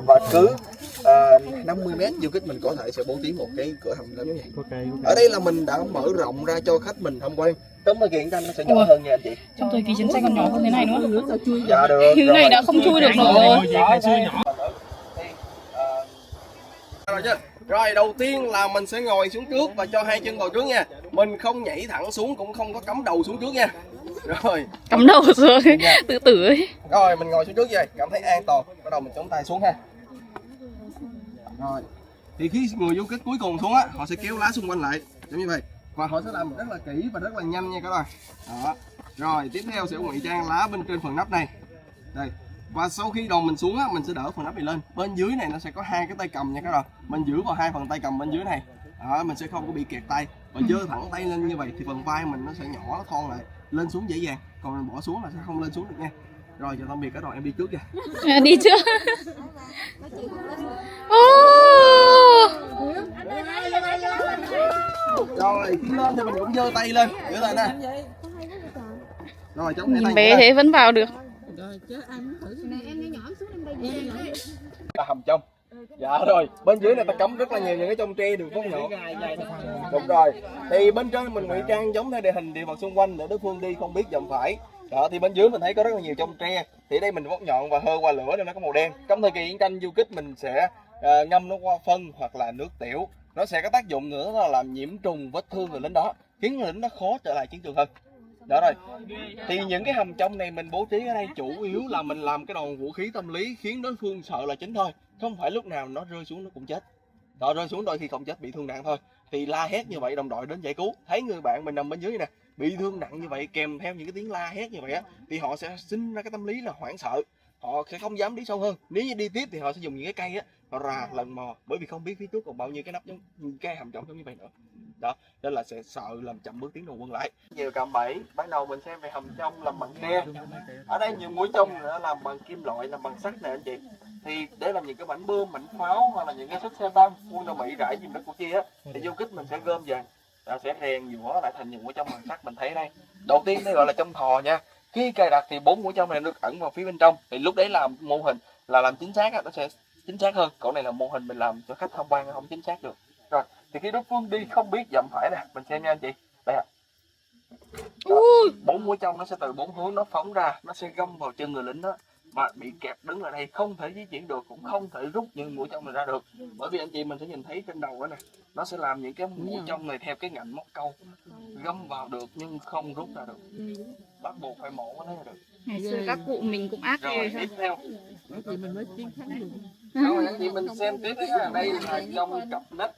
Và cứ 50 mét du kích mình có thể sẽ bố trí một cái cửa hầm lớn như vậy. Ở đây là mình đã mở rộng ra cho khách mình tham quan. Tấm thời kiện tranh nó sẽ nhỏ hơn nha anh chị. Trong thời kỳ chiến tranh còn nhỏ hơn thế này nữa. Dạ được. Thứ này đã không chui được nổi rồi. Rồi đầu tiên là mình sẽ ngồi xuống trước và cho hai chân vào trước nha. Mình không nhảy thẳng xuống, cũng không có cắm đầu xuống trước nha. Rồi. Cắm đầu rồi, tự tử ấy. Rồi mình ngồi xuống trước vậy, cảm thấy an toàn. Bắt đầu mình chống tay xuống ha. Rồi. Thì khi người du kích cuối cùng xuống á, họ sẽ kéo lá xung quanh lại, giống như vậy. Và họ sẽ làm rất là kỹ và rất là nhanh nha các bạn. Đó. Rồi tiếp theo sẽ ngụy trang lá bên trên phần nắp này. Đây. Và sau khi đầu mình xuống á, mình sẽ đỡ phần nắp này lên. Bên dưới này nó sẽ có hai cái tay cầm nha các bạn. Mình giữ vào hai phần tay cầm bên dưới này. Đó, mình sẽ không có bị kẹt tay. Và giơ thẳng tay lên như vậy thì phần vai mình nó sẽ nhỏ, nó thon lại, lên xuống dễ dàng. Còn mình bỏ xuống là sẽ không lên xuống được nha. Rồi chào tạm biệt các bạn, em đi trước nha. Đi trước. Rồi khi lên thì mình cũng giơ tay lên, giơ tay nè. Rồi chống tay. Nhìn bé thế vẫn vào được. Là hầm trong. Dạ rồi, bên dưới này ta cắm rất là nhiều những cái trong tre đường phóng nhỏ. Đúng rồi. Thì bên trên mình ngụy trang giống theo địa hình địa vật xung quanh để đối phương đi không biết dầm phải. Đó thì bên dưới mình thấy có rất là nhiều trong tre. Thì đây mình vót nhọn và hơ qua lửa nên nó có màu đen. Trong thời kỳ chiến tranh du kích mình sẽ ngâm nó qua phân hoặc là nước tiểu. Nó sẽ có tác dụng nữa là làm nhiễm trùng vết thương người lính đó, khiến người lính nó khó trở lại chiến trường hơn. Đó rồi. Thì những cái hầm trong này mình bố trí ở đây chủ yếu là mình làm cái đòn vũ khí tâm lý khiến đối phương sợ là chính thôi. Không phải lúc nào nó rơi xuống nó cũng chết. Đó, rơi xuống đôi khi không chết, bị thương nặng thôi. Thì la hét như vậy đồng đội đến giải cứu. Thấy người bạn mình nằm bên dưới nè, bị thương nặng như vậy kèm theo những cái tiếng la hét như vậy á, thì họ sẽ sinh ra cái tâm lý là hoảng sợ. Họ sẽ không dám đi sâu hơn. Nếu như đi tiếp thì họ sẽ dùng những cái cây á, họ rà lần mò, bởi vì không biết phía trước còn bao nhiêu cái nắp giống cái hầm trọng giống như vậy nữa. Đó, nên là sẽ sợ làm chậm bước tiến đầu quân lại. Nhiều cạm bẫy, ban đầu mình xem về hầm trong làm bằng tre. Ở đây nhiều mũi trong nữa làm bằng kim loại, làm bằng sắt nè anh chị. Thì để làm những cái mảnh bơm, mảnh pháo hoặc là những cái xích xe tăng, quân Mỹ rải gì đó của kia á, thì du kích mình sẽ gom dần, sẽ rèn dũa lại thành những mũi trong bằng sắt mình thấy đây. Đầu tiên đây gọi là trong thò nha. Khi cài đặt thì 4 mũi trong này được ẩn vào phía bên trong. Thì lúc đấy làm mô hình là làm chính xác á, nó sẽ chính xác hơn. Còn này là mô hình mình làm cho khách tham quan không chính xác được. Rồi, thì khi đối phương đi không biết dặm phải nè, mình xem nha anh chị. Đây ạ. 4 mũi trong nó sẽ từ 4 hướng nó phóng ra, nó sẽ găm vào chân người lính đó. Mà bị kẹp đứng ở đây không thể di chuyển được, cũng không thể rút những mũi trong này ra được. Bởi vì anh chị mình sẽ nhìn thấy trên đầu đó nè, nó sẽ làm những cái mũi trong này theo cái ngạnh móc câu, găm vào được nhưng không rút ra được. Bắt buộc phải mổ mới lấy ra được. Ngày xưa các cụ mình cũng ác rồi ghê. tiếp theo rồi anh chị mình xem tiếp đấy, đây là trong cặp nách.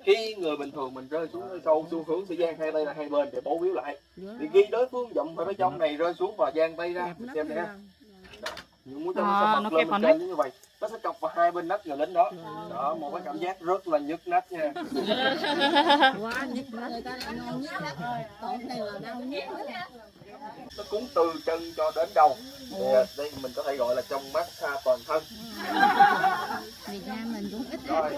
Khi người bình thường mình rơi xuống sâu xu hướng sẽ dang hai tay là hai bên để bấu víu lại. Thì khi đối phương dậm vào trong này rơi xuống và dang tay ra, mình xem nè. Những mũi trong nó sẽ bật lên bên trên như vậy, nó sẽ cọc vào hai bên nách người lính đó. Đó, một cái cảm giác rất là nhức nách nha. Nó cúng từ chân cho đến đầu. Đây mình có thể gọi là trong massage toàn thân. Việt Nam mình cũng ít rồi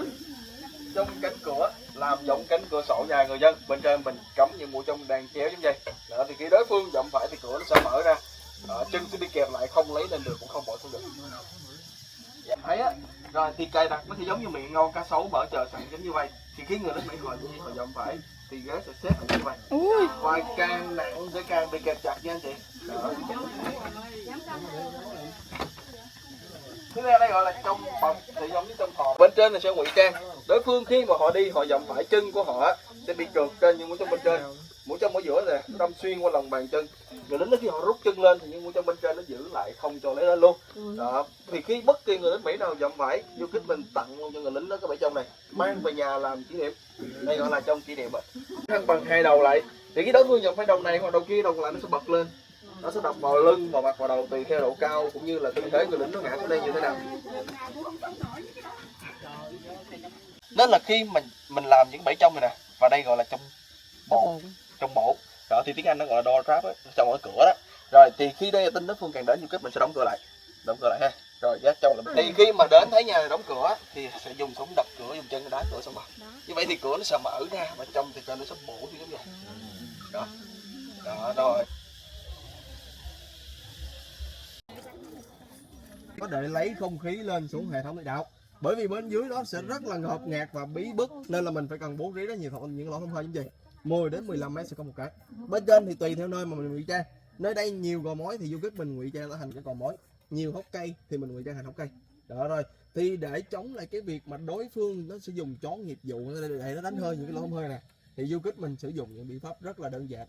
trong cánh cửa làm giống cánh cửa sổ nhà người dân, bên trên mình cắm những mũi trong đàn chéo giống vậy. Đó, thì khi đối phương dậm phải thì cửa nó sẽ mở ra. Chân sẽ bị kẹp lại, không lấy lên được cũng không bỏ xuống được. Thấy á. Rồi thì cài đặt nó sẽ giống như miệng ngâu cá sấu mở chờ sẵn giống như vậy. Thì khi người lính Mỹ họ dậm phải thì ghế sẽ xếp như vậy. Và càng nặng sẽ càng bị kẹp chặt nha anh chị. Đó. Thứ này đây gọi là trong bọc, thì giống như trong thò. Bên trên là sẽ ngụy trang. Đối phương khi mà họ đi họ dậm phải, chân của họ sẽ bị trượt trên những mũi trong bên trên. Mũi trong ở giữa này đâm xuyên qua lòng bàn chân. Người lính khi họ rút chân lên thì những mũi trong bên trên nó giữ lại không cho lấy lên luôn. Đó. Thì khi bất kỳ người lính Mỹ nào dậm phải, du kích mình tặng luôn cho người lính đó cái bẫy trong này, mang về nhà làm kỷ niệm. Đây gọi là trong kỷ niệm ạ. Thăng bằng hai đầu lại. Thì cái đối phương dậm phải đầu này hoặc đầu kia, đầu lại nó sẽ bật lên. Nó sẽ đập vào lưng, vào mặt, vào đầu tùy theo độ cao cũng như là tư thế người lính nó ngã xuống đây như thế nào. Nên là khi mình làm những bẫy trong này nè, và đây gọi là trong bộ. Đó thì tiếng Anh nó gọi là door trap á, trong ở cửa đó. Rồi thì khi đây tin đối phương càng đến du kích mình sẽ đóng cửa lại ha. Rồi giác trong là thì khi mà đến thấy nhà này đóng cửa thì sẽ dùng súng đập cửa, dùng chân đá cửa xong rồi. Như vậy thì cửa nó sẽ mở ra và trong thì cho nó sẽ bổ như thế này. Đó. Đó rồi. có để lấy không khí lên xuống hệ thống thủy đạo. Bởi vì bên dưới đó sẽ rất là ngột ngạt và bí bức, nên là mình phải cần bố trí rất nhiều những lỗ thông hơi như vậy. 10 đến 15 mét sẽ có một cái. Bên trên thì tùy theo nơi mà mình ngụy trang. Nơi đây nhiều gò mối thì du kích mình ngụy trang nó thành cái gò mối, nhiều hốc cây thì mình ngụy trang thành hốc cây. Đó rồi. Thì để chống lại cái việc mà đối phương nó sử dụng chó nghiệp vụ để nó đánh hơi những cái lỗ thông hơi này, thì du kích mình sử dụng những biện pháp rất là đơn giản.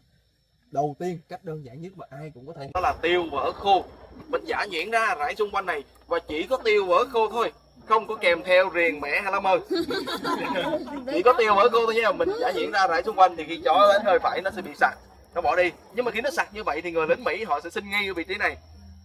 Đầu tiên, cách đơn giản nhất mà ai cũng có thể, đó là tiêu và ớt khô. Mình giả nhuyễn ra rải xung quanh này và chỉ có tiêu và ớt khô thôi, không có kèm theo riềng, mẻ hay lá mơ. Chỉ có tiêu và ớt khô thôi nha. Mình giả nhuyễn ra rải xung quanh thì khi chó đánh hơi phải nó sẽ bị sặc, nó bỏ đi. Nhưng mà khi nó sặc như vậy thì người lính Mỹ họ sẽ xin ngay ở vị trí này.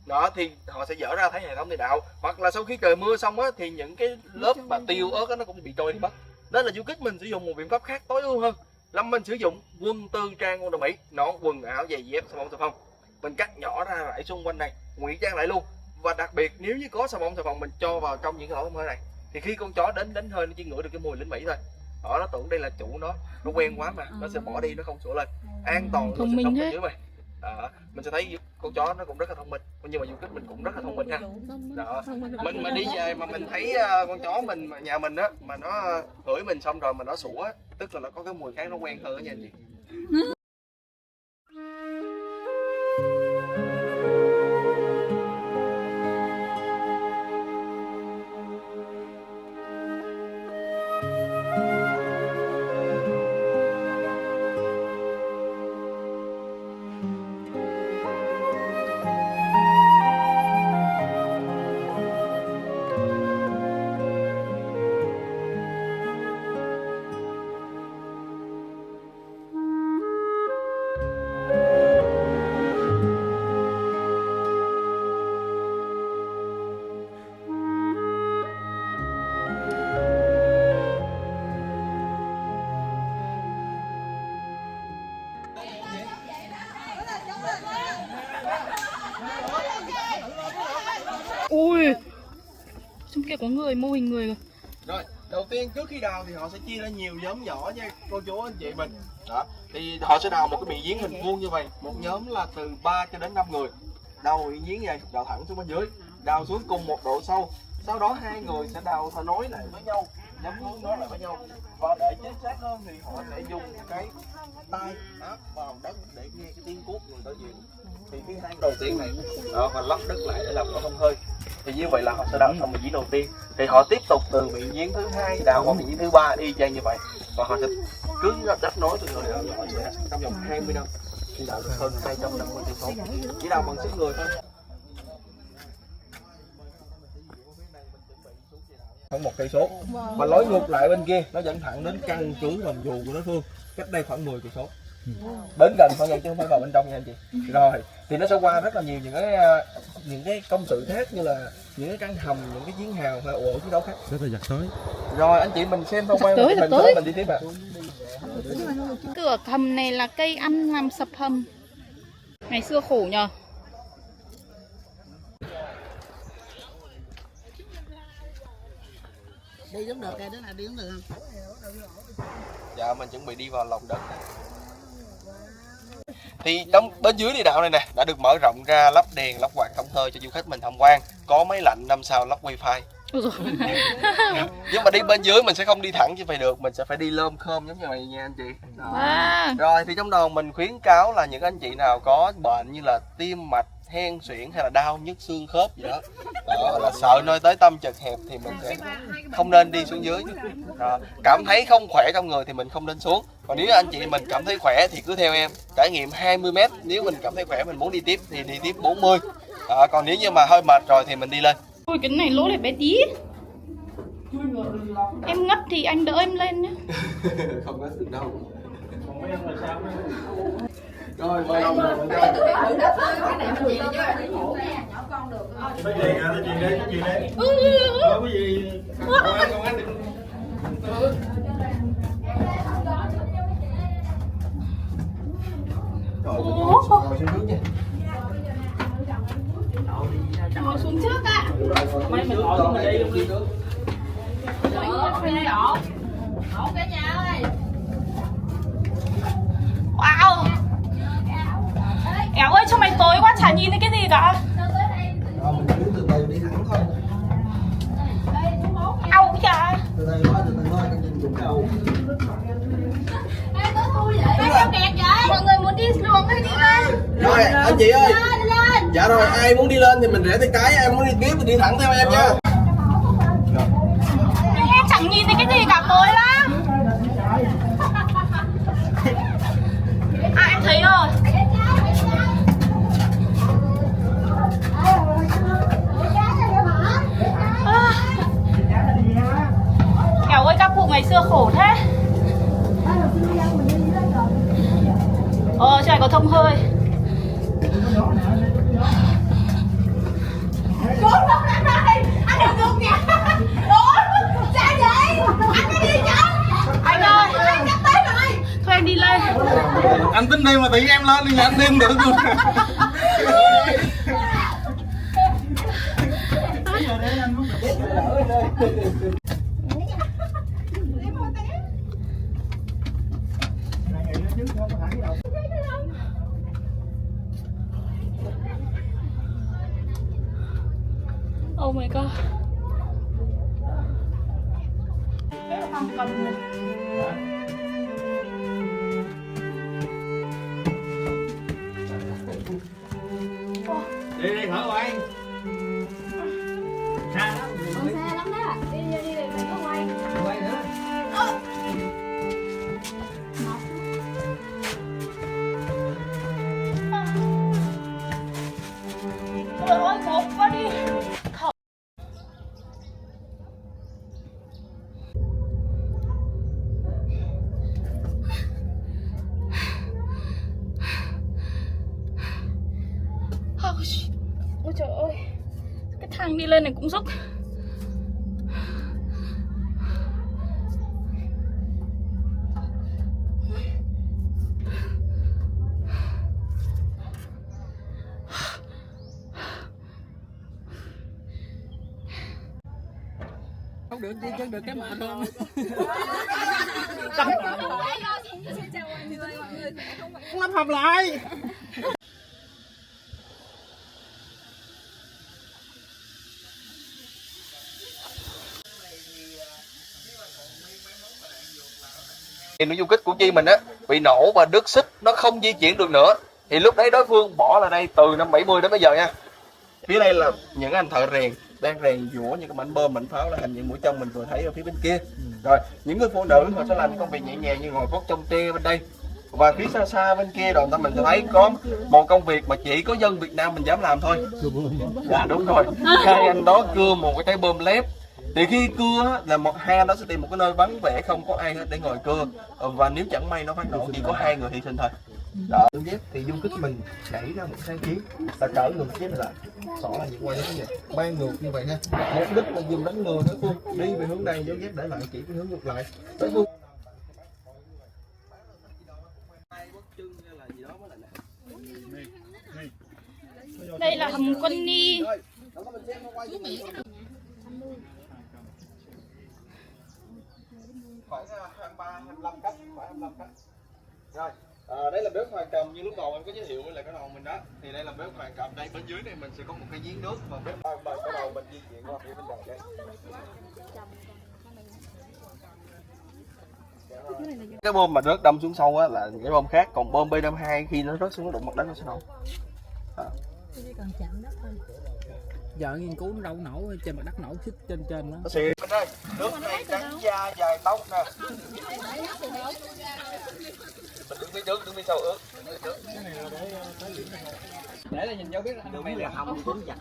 Đó thì họ sẽ dỡ ra thấy hệ thống thủy đạo, hoặc là sau khi trời mưa xong á thì những cái lớp mà tiêu ớt á nó cũng bị trôi đi mất. Đó là du kích mình sử dụng một biện pháp khác tối ưu hơn. Lâm mình sử dụng quân tư trang quân đội Mỹ, nón, quần áo, giày dép, xà bông xà phòng. Mình cắt nhỏ ra rải xung quanh này, ngụy trang lại luôn. Và đặc biệt nếu như có xà bông xà phòng mình cho vào trong những cái lỗ thông hơi này, thì khi con chó đến hơi nó chỉ ngửi được cái mùi lính Mỹ thôi. Đó, nó tưởng đây là chủ nó quen quá mà nó sẽ bỏ đi, nó không sủa lên. An toàn nó sẽ không dưới mày. Mình sẽ thấy con chó nó cũng rất là thông minh, nhưng mà du kích mình cũng rất là thông minh ha. Đó. Mình mà đi về mà mình thấy con chó mình nhà mình á mà nó ngửi mình xong rồi mà nó sủa, tức là nó có cái mùi khác nó quen hơn đó nha anh chị. Ui, trong kia có người, mô hình người. Rồi, đầu tiên trước khi đào thì họ sẽ chia ra nhiều nhóm nhỏ nha cô chú anh chị mình. Đó, thì họ sẽ đào một cái miệng giếng hình vuông như vậy, một nhóm là từ 3 cho đến 5 người. Đào miệng giếng này, đào thẳng xuống bên dưới, đào xuống cùng một độ sâu. Sau đó hai người sẽ đào và nối lại với nhau, nhắm hướng nối lại với nhau. Và để chính xác hơn thì họ sẽ dùng cái tay áp vào đất để nghe cái tiếng cuốc người đối diện. Thì cái hang đầu tiên này đó, và lấp đất lại để làm lỗ thông hơi. Thì như vậy là họ sẽ đào xong miệng giếng đầu tiên, thì họ tiếp tục từ miệng giếng thứ hai đào qua miệng giếng thứ ba y chang như vậy, và họ sẽ cứ đắp nối từ người nhỏ vậy trong vòng 20 năm thì đào được hơn 250 cây số, chỉ đào bằng sức người thôi. Không một cây số, và lối ngược lại bên kia nó dẫn thẳng đến căn cứ hầm dù của đối phương, cách đây khoảng 10 cây số. Đến gần thôi nha chứ không phải vào bên trong nha anh chị. Rồi thì nó sẽ qua rất là nhiều những cái công sự khác, như là những cái căn hầm, những cái chiến hào hay ổ chiến đấu khác. Rất là giặt tới. Rồi anh chị mình xem thông quan mình đi tiếp ạ. Cửa hầm này là cây ăn làm sập hầm. Ngày xưa khổ nhờ. Đi cũng được, cái đứa nào đi cũng được không? Dạ mình chuẩn bị đi vào lòng đất. Thì trong bên dưới địa đạo này nè đã được mở rộng ra, lắp đèn, lắp quạt thông hơi cho du khách mình tham quan, có máy lạnh 5 sao, lắp wifi. Nhưng mà đi bên dưới mình sẽ không đi thẳng như vậy được, mình sẽ phải đi lơm khơm giống như vậy nha anh chị. Rồi thì trong đoàn mình khuyến cáo là những anh chị nào có bệnh như là tim mạch, hen suyễn hay là đau nhức xương khớp gì đó, là sợ nơi tới tâm chật hẹp thì mình sẽ không nên đi xuống dưới. Cảm thấy không khỏe trong người thì mình không nên xuống. Còn nếu anh chị mình cảm thấy khỏe thì cứ theo em trải nghiệm 20 m. Nếu mình cảm thấy khỏe mình muốn đi tiếp thì đi tiếp 40. Còn nếu như mà hơi mệt rồi thì mình đi lên. Ôi cái này lỗ này bé tí. Em ngất thì anh đỡ em lên nhé. Không có được đâu. Rồi mời lòng rồi mình ra. Cái gì đấy. Cái gì? Ngồi xuống trước nha. Ngồi xuống trước ạ. Mấy mình ngồi xuống đây đi. Cả nhà ơi. Wow. Éo ơi cho mày tối quá chả nhìn thấy cái gì cả. Mình cứ từ từ đi thẳng thôi. Rồi anh chị ơi. Dạ rồi, ai muốn đi lên thì mình rẽ tay cái, ai muốn đi tiếp thì đi thẳng theo em nha. Em chẳng nhìn thấy cái gì cả tối lắm. À em thấy rồi. Kẻo ơi các cụ ngày xưa khổ thế. Trời có thông hơi. Trốn không anh ơi, anh đừng ngược nha. Trốn, sao vậy? Anh có đi chứ? Anh ơi, Anh nhắc tới rồi. thôi em đi lên. Anh tính đi mà tự em lên thì anh đi không được luôn. Oh my god. Đi đi thở quay. Xa lắm. Xa lắm đó. Đi đi mình có quay. Quay nữa. Trời ơi, ngộp quá đi. Ôi trời ơi, cái thang đi lên này cũng dốc. Không được đi chân được cái mệt hơn. Năm học lại. Thì nội dung kích của chi mình á bị nổ và đứt xích, nó không di chuyển được nữa. Thì lúc đấy đối phương bỏ lại đây từ năm 70 đến bây giờ nha. Phía đây là những anh thợ rèn đang rèn dũa những cái mảnh bom mảnh pháo là hình những mũi trong mình vừa thấy ở phía bên kia. Rồi những người phụ nữ họ sẽ làm những công việc nhẹ nhàng như ngồi vót trong tre bên đây. Và phía xa xa bên kia đoàn ta mình sẽ thấy có một công việc mà chỉ có dân Việt Nam mình dám làm thôi. Dạ đúng rồi. Hai anh đó cưa một cái trái bom lép. Thì khi cưa là hai anh đó sẽ tìm một cái nơi vắng vẻ không có ai hết để ngồi cưa. Và nếu chẳng may nó phát nổ chỉ có hai người hy sinh thôi. Đó, dép thì dung kích mình xảy ra một sáng kiến là cỡ ngược dép này lại, xỏ là những quay như vậy, ban ngược như vậy ha. Mục đích là dùng đánh lừa đối phương đi về hướng đây, dấu dép để lại chỉ cái hướng ngược lại. Đối phương Đây là hầm Quân Ni. khoảng 23-25 cách, khoảng 25 cách. Rồi, đây là bếp hoàng cầm như lúc đầu em có giới thiệu với lại cái đầu mình đó. Thì đây là bếp hoàng cầm, đây bên dưới này mình sẽ có một cái giếng nước và bếp cái đầu mình di chuyển qua phía bên đầu đây. Cái bom mà rớt đâm xuống sâu á là cái bom khác, còn bom B52 khi nó rớt xuống đụng mặt đất nó sẽ nổ. Giờ nghiên cứu nó đâu nổ trên mặt đất, nổ xích trên đó. Bên đây, nước này trắng da dài tóc nè. Mình đứng phía trước, đứng phía sau ướt. Để là nhìn dấu biết là mày là hồng cũng dạy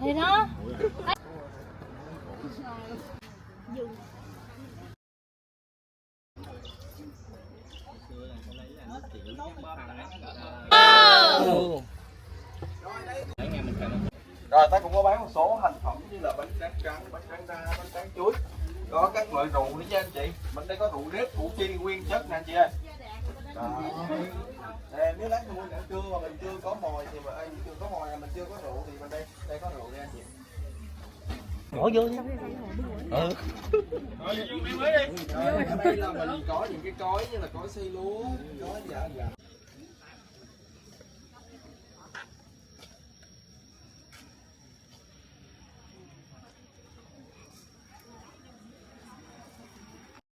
Thế đó. Rồi ta cũng có bán một số thành phẩm như là bánh tráng trắng, bánh tráng đa, bánh tráng chuối. Có các loại rượu nữa nha anh chị. Bên đây có rượu nếp, củ chi nguyên chất nè anh chị ơi. Nếu lát mình ăn trưa mà mình chưa có mồi thì mà chưa có mồi là mình chưa có rượu thì bên đây có rượu nha anh chị. Bỏ vô đi. Rồi vô mới đi. Ở đây là mình có những cái cối như là cối xay lúa, cối dạ.